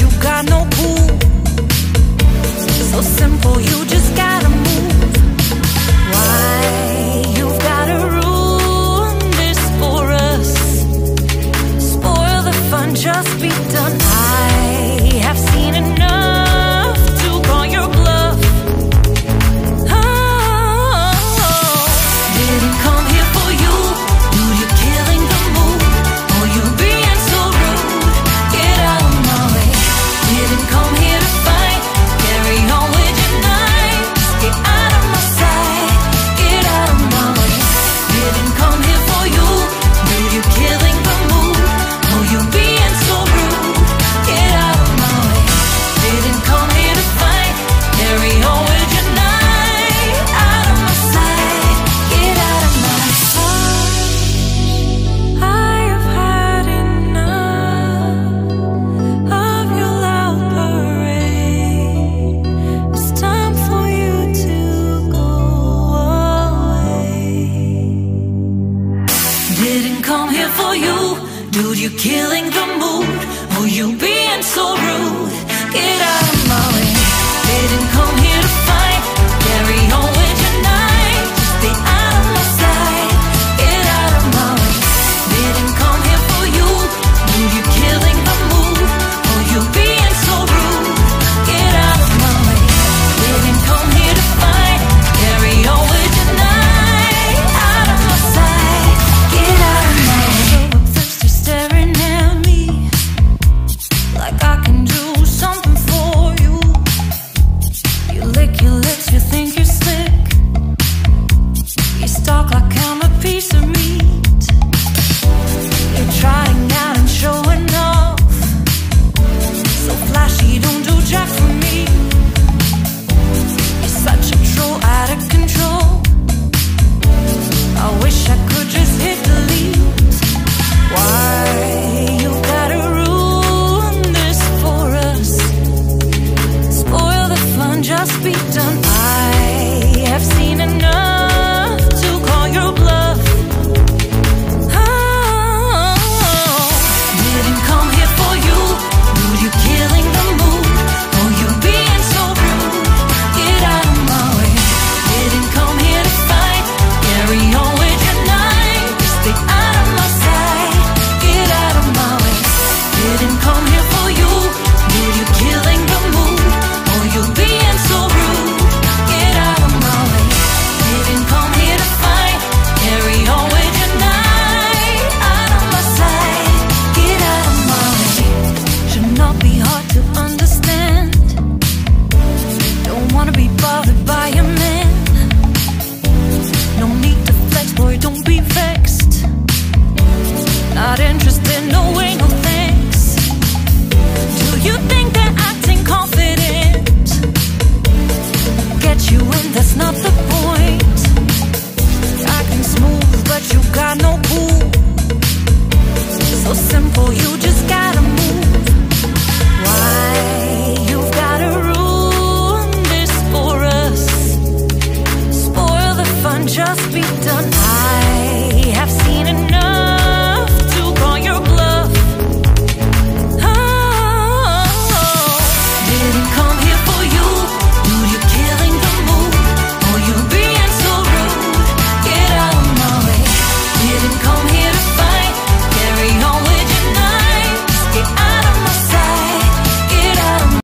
you got no cool. So simple, you just gotta move. Why you've gotta ruin this for us? Spoil the fun, just be done. I have seen enough to call your bluff. Oh, didn't come here for you. Dude, you're killing the mood. Oh, you being so rude. Get out of my way. Didn't come here to fight. Carry on with your night. Just get out of my sight. Get out of my way. Didn't come here for you. Dude, you're killing the mood. Oh, you being so rude. Get out of my way. Didn't come here to fight. Carry on with your night. Out of my sight. Get out of my sight. I have had enough of your loud parade. It's time for you to go away. Didn't come here for you. Dude, you're killing the mood. Oh, you being so rude. Get out of my way. Didn't come here to fight. Carry on with your night. Just stay out of my sight. Get out of my way. Didn't come here for you. Dude, you're killing the mood. Oh, you being so rude. Get out of my way. Didn't come here to fight. Carry on with your night. Out of my sight. Get out of my way. So obsessed, you're staring at me like I can do something for you. You lick your lips, you think you're slick. You stalk like I'm a piece of meat. You're trying out and showing off. So flashy, don't do jack for me. You're such a troll, out of control. I wish I could just hit delete. Why you gotta ruin this for us? Spoil the fun, just be done. I have seen enough to call your bluff. Oh, didn't come here for you. Dude, you're killing the mood. Oh, you being so rude. Get out of my way. Didn't come here to fight. Carry on with your night. Just stay out of my sight. Get out of my way. Didn't come here for you. Dude, you're killing the mood. Oh, you being so rude. Get out of my way. Didn't come here to fight. Carry on with your night. Out of my sight. Get out of my way. Should not be hard to understand. Don't wanna be bothered by a man. No need to flex, boy, don't be vexed. Not interested, no way, no thanks. Do you think they're acting confident? Get you in, that's not the point. Acting smooth, but you got no cool. So simple, you just gotta move. Why you've gotta ruin this for us? Spoil the fun, just be done. I